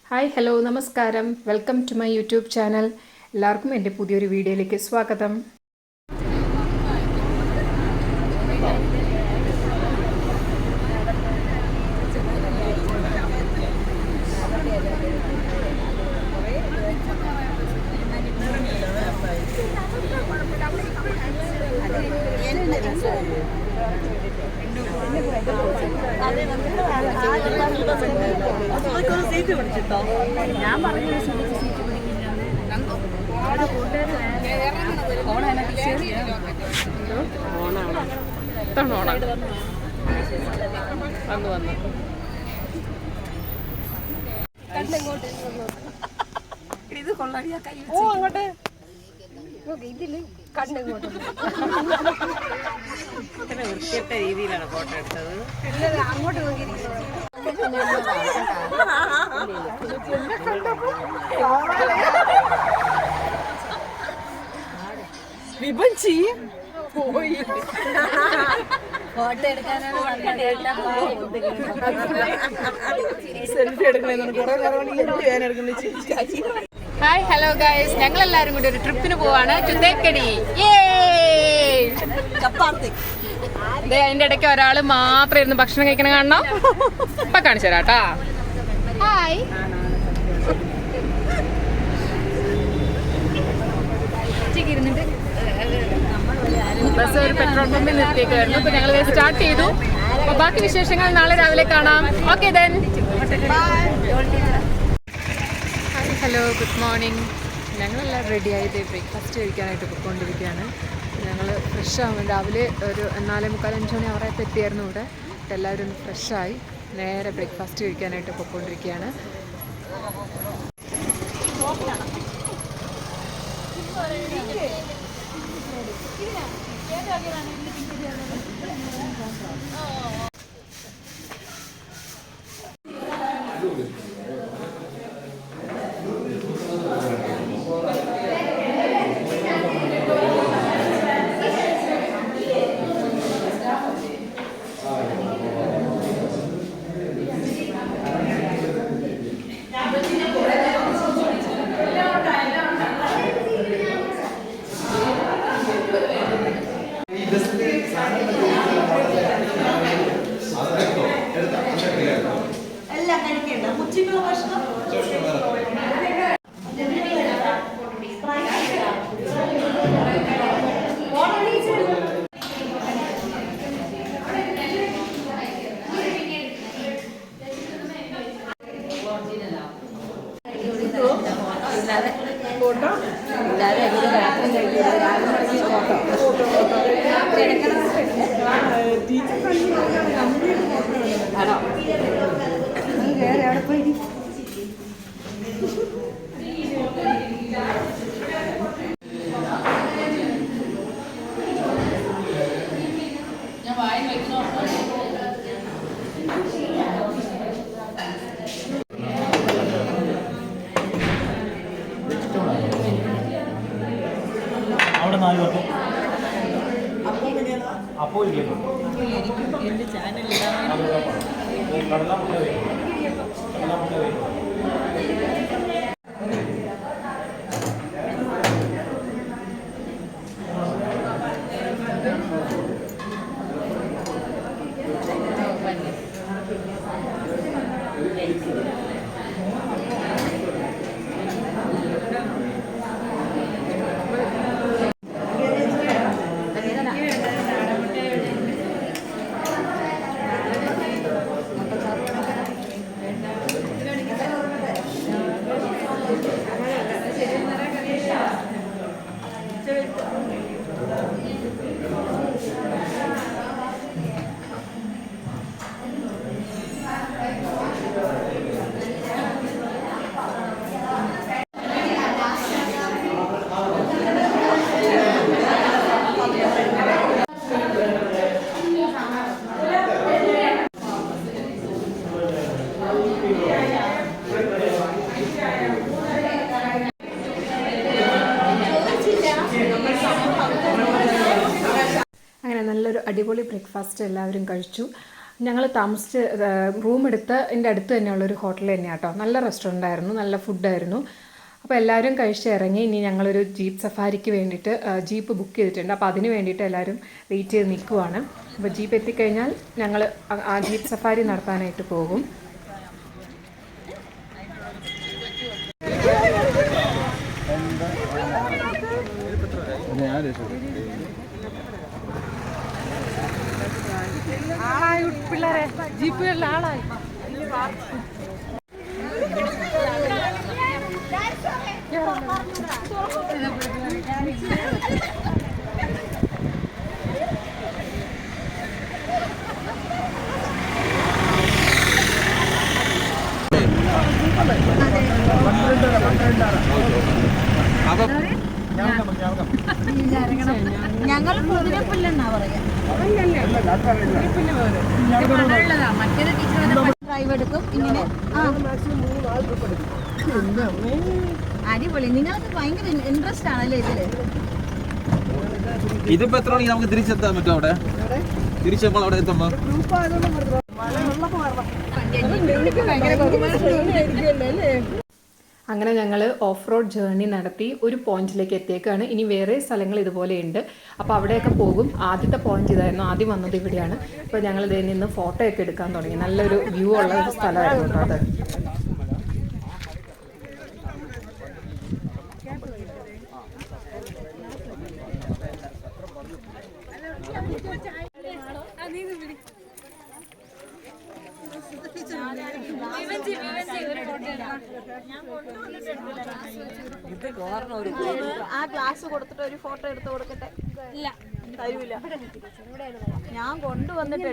Hi hello നമസ്കാരം, welcome to my YouTube channel. എല്ലാവർക്കും എൻ്റെ പുതിയൊരു വീഡിയോയിലേക്ക് സ്വാഗതം. ഞാൻ പറഞ്ഞു സീറ്റ് ഇത് കൊള്ളാടിയാ കൈ അങ്ങോട്ട് ഇതില് കണ്ണിങ്ങോട്ട് വൃത്തിയിട്ട രീതിയിലാണ് ഫോട്ടോ എടുത്തത്. അങ്ങോട്ട് വിഭജി പോയി ഫോട്ടോ എടുക്കാനാണ് സെൽഫി എടുക്കണേ. ഹായ് ഹലോ ഗൈസ്, ഞങ്ങളെല്ലാവരും കൂടി ഒരു ട്രിപ്പിന് പോവാണ് ടു തേക്കടി. അതിന്റെ ഇടയ്ക്ക് ഒരാൾ മാത്രം ഇരുന്ന് ഭക്ഷണം കഴിക്കണം കാണണം. ഇപ്പൊ കാണിച്ചു തരാട്ടാ. ഹായ്, ബസ് ഒരു പെട്രോൾ പമ്പിൽ നിർത്തിയേക്കായിരുന്നു. ഇപ്പൊ ഞങ്ങൾ സ്റ്റാർട്ട് ചെയ്തു. അപ്പൊ ബാക്കി വിശേഷങ്ങൾ നാളെ രാവിലെ കാണാം. Okay then, hello good morning. ഞങ്ങളെല്ലാം റെഡിയായത് ബ്രേക്ക്ഫാസ്റ്റ് കഴിക്കാനായിട്ട് പോയിക്കൊണ്ടിരിക്കുകയാണ്. ഞങ്ങൾ ഫ്രഷ് ആകും. രാവിലെ ഒരു 4:45-5 മണി അവറായപ്പോൾ എത്തിയായിരുന്നു ഇവിടെ. എല്ലാവരും ഒന്ന് ഫ്രഷായി നേരെ ബ്രേക്ക്ഫാസ്റ്റ് കഴിക്കാനായിട്ട് പോയിക്കൊണ്ടിരിക്കുകയാണ്. അപ്പോൾ എന്റെ ചാനൽ അങ്ങനെ നല്ലൊരു അടിപൊളി ബ്രേക്ക്ഫാസ്റ്റ് എല്ലാവരും കഴിച്ചു. ഞങ്ങൾ താമസിച്ച് റൂം എടുത്തതിൻ്റെ അടുത്ത് തന്നെയുള്ളൊരു ഹോട്ടൽ തന്നെയാണ് കേട്ടോ. നല്ല റെസ്റ്റോറൻ്റ് ആയിരുന്നു, നല്ല ഫുഡായിരുന്നു. അപ്പോൾ എല്ലാവരും കഴിച്ച് ഇറങ്ങി. ഇനി ഞങ്ങളൊരു ജീപ്പ് സഫാരിക്ക് വേണ്ടിയിട്ട് ജീപ്പ് ബുക്ക് ചെയ്തിട്ടുണ്ട്. അപ്പോൾ അതിന് വേണ്ടിയിട്ട് എല്ലാവരും വെയിറ്റ് ചെയ്ത് നിൽക്കുവാണ്. അപ്പോൾ ജീപ്പ് എത്തിക്കഴിഞ്ഞാൽ ഞങ്ങൾ ആ ജീപ്പ് സഫാരി നടത്താനായിട്ട് പോകും. ആളായി പിള്ളേരെ, ജീപ്പുകളിൽ ആളായി. ഞങ്ങൾ കുതിരപ്പല്ലെന്നാ പറയാ. ഡ്രൈവ് എടുക്കും ഇങ്ങനെ. അടിപൊളി. നിങ്ങൾക്ക് ഭയങ്കര ഇൻട്രസ്റ്റ് ആണല്ലേ ഇതില്. ഇതിപ്പോ എത്ര മണിക്ക് നമുക്ക് തിരിച്ചെത്താൻ പറ്റും? അവിടെ തിരിച്ച് നമ്മൾ അവിടെ എത്തുമ്പോ അങ്ങനെ ഞങ്ങൾ ഓഫ് റോഡ് ജേർണി നടത്തി ഒരു പോയിന്റിലേക്ക് എത്തിയേക്കാണ്. ഇനി വേറെ സ്ഥലങ്ങൾ ഇതുപോലെയുണ്ട്, അപ്പോൾ അവിടെയൊക്കെ പോകും. ആദ്യത്തെ പോയിന്റ് ഇതായിരുന്നു, ആദ്യം വന്നത് ഇവിടെയാണ്. അപ്പോൾ ഞങ്ങൾ ഇതിൽ നിന്ന് ഫോട്ടോ ഒക്കെ എടുക്കാൻ തുടങ്ങി. നല്ലൊരു വ്യൂ ഉള്ള ഒരു സ്ഥലമായിരുന്നു അത്. ആ ഗ്ലാസ് കൊടുത്തിട്ട് ഒരു ഫോട്ടോ എടുത്ത് കൊടുക്കട്ടെ. ഇല്ല, തരൂല. ഞാൻ കൊണ്ടുവന്നിട്ട്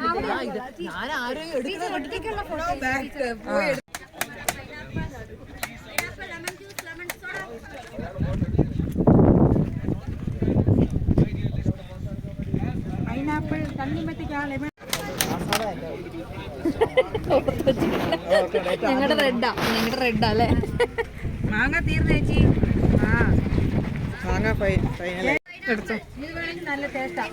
പൈനാപ്പിൾ തണ്ണിമത്തിക്കാളെ ഞങ്ങളുടെ റെഡാ അല്ലേ? മാങ്ങ തീർന്നേച്ചി. മാങ്ങ ഫൈനൽ എടുത്തു. നല്ല ടേസ്റ്റാ.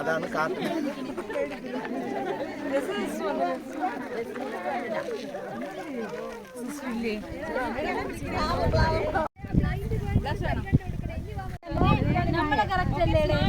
അതാണ് കാർട്ടൂൺ. നമ്മളെ കറക്റ്റ് അല്ലേ?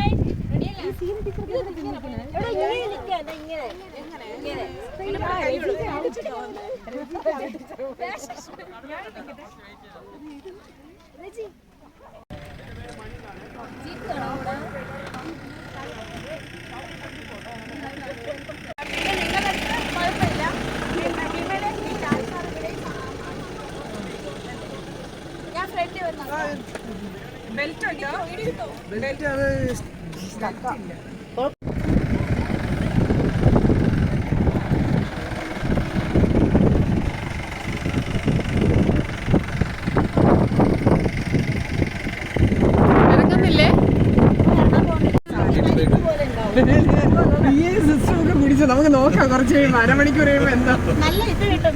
നമുക്ക് നോക്കാം. കുറച്ച് കഴിയുമ്പോൾ അരമണിക്കൂർ കഴിയുമ്പോൾ എന്താ നല്ല ഇത് കിട്ടും.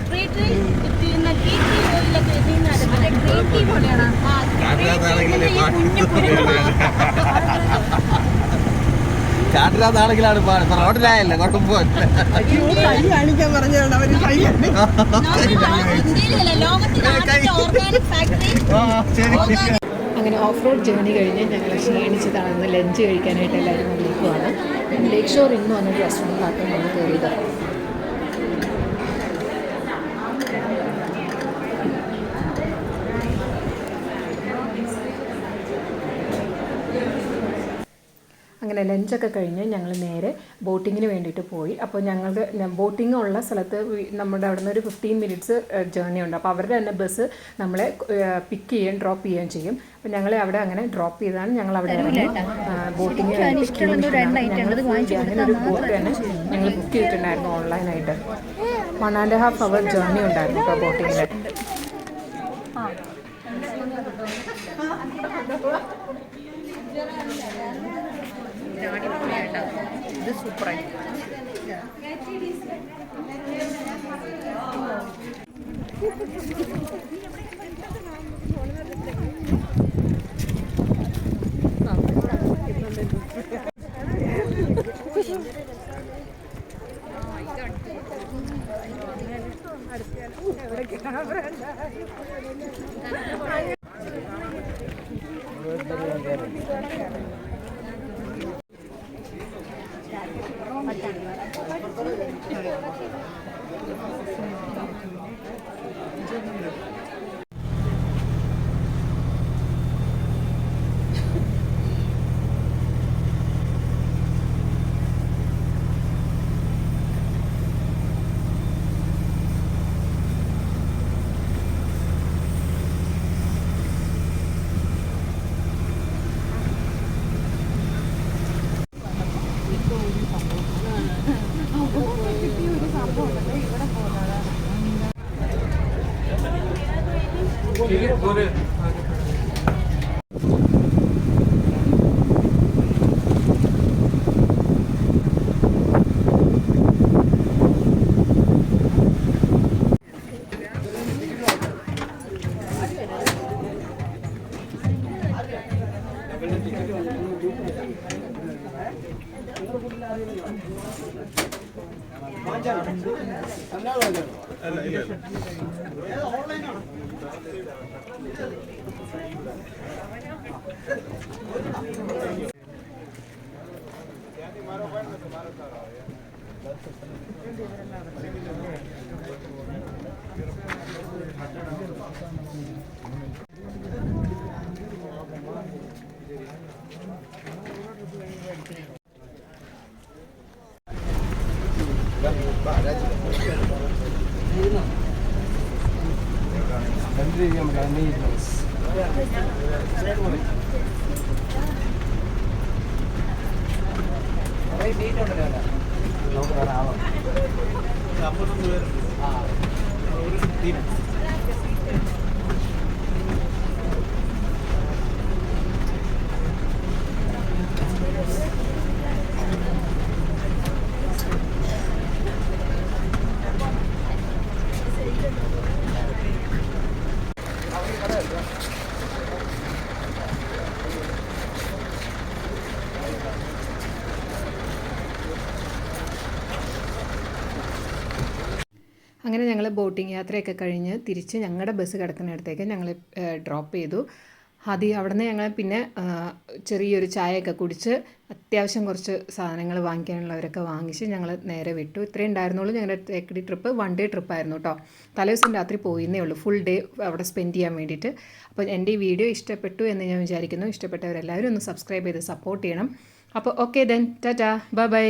കാട്ടിലാണെങ്കിലാണ് റോഡിലായല്ലേ കുഴപ്പമില്ല. കൈ കാണിക്കാൻ പറഞ്ഞോണ്ട് അവര് കൈ അങ്ങനെ ഓഫ് റോഡ് ജേർണി കഴിഞ്ഞ് ഞങ്ങൾ ക്ഷീണിച്ചതാണെന്ന് ലഞ്ച് കഴിക്കാനായിട്ട് എല്ലാവരും വന്നിരിക്കുവാണ്. ലേക്ക് ഷോർ ഇന്ന് വന്നൊരു റെസ്റ്റോറൻറ്റിലാട്ടോ നമ്മൾ കയറിയത്. അങ്ങനെ ലഞ്ചൊക്കെ കഴിഞ്ഞ് ഞങ്ങൾ നേരെ ബോട്ടിങ്ങിന് വേണ്ടിയിട്ട് പോയി. അപ്പോൾ ഞങ്ങൾക്ക് ബോട്ടിംഗ് ഉള്ള സ്ഥലത്ത് നമ്മുടെ അവിടെ നിന്ന് ഒരു 15 മിനിറ്റ്സ് ജേർണി ഉണ്ട്. അപ്പോൾ അവരുടെ തന്നെ ബസ് നമ്മളെ പിക്ക് ചെയ്യുകയും ഡ്രോപ്പ് ചെയ്യുകയും ചെയ്യും. അപ്പോൾ ഞങ്ങളെ അവിടെ അങ്ങനെ ഡ്രോപ്പ് ചെയ്താണ് ഞങ്ങൾ അവിടെ ബോട്ടിങ്ങിന് അങ്ങനെ ഒരു ബോട്ട് തന്നെ ഞങ്ങൾ ബുക്ക് ചെയ്തിട്ടുണ്ടായിരുന്നു ഓൺലൈനായിട്ട്. 1.5 hour ജേർണി ഉണ്ടായിരുന്നു ഇപ്പോൾ ബോട്ടിങ്ങിൽ. ഇത് സൂപ്പറായി. അങ്ങനെ ഞങ്ങൾ ബോട്ടിംഗ് യാത്രയൊക്കെ കഴിഞ്ഞ് തിരിച്ച് ഞങ്ങളുടെ ബസ് കിടക്കുന്നിടത്തേക്ക് ഞങ്ങൾ ഡ്രോപ്പ് ചെയ്തു. അവിടെ നിന്ന് ഞങ്ങൾ പിന്നെ ചെറിയൊരു ചായയൊക്കെ കുടിച്ച് അത്യാവശ്യം കുറച്ച് സാധനങ്ങൾ വാങ്ങിക്കാനുള്ളവരൊക്കെ വാങ്ങിച്ച് ഞങ്ങൾ നേരെ വിട്ടു. ഇത്രയും ഉണ്ടായിരുന്നുള്ളൂ ഞങ്ങളുടെ തേക്കടി ട്രിപ്പ്. 1 day ട്രിപ്പായിരുന്നു കേട്ടോ. തലേദിവസം രാത്രി പോയിന്നേ ഉള്ളൂ, ഫുൾ ഡേ അവിടെ സ്പെൻഡ് ചെയ്യാൻ വേണ്ടിയിട്ട്. അപ്പോൾ എൻ്റെ ഈ വീഡിയോ ഇഷ്ടപ്പെട്ടു എന്ന് ഞാൻ വിചാരിക്കുന്നു. ഇഷ്ടപ്പെട്ടവരെല്ലാവരും ഒന്ന് സബ്സ്ക്രൈബ് ചെയ്ത് സപ്പോർട്ട് ചെയ്യണം. അപ്പോൾ okay then, Tata, bye bye.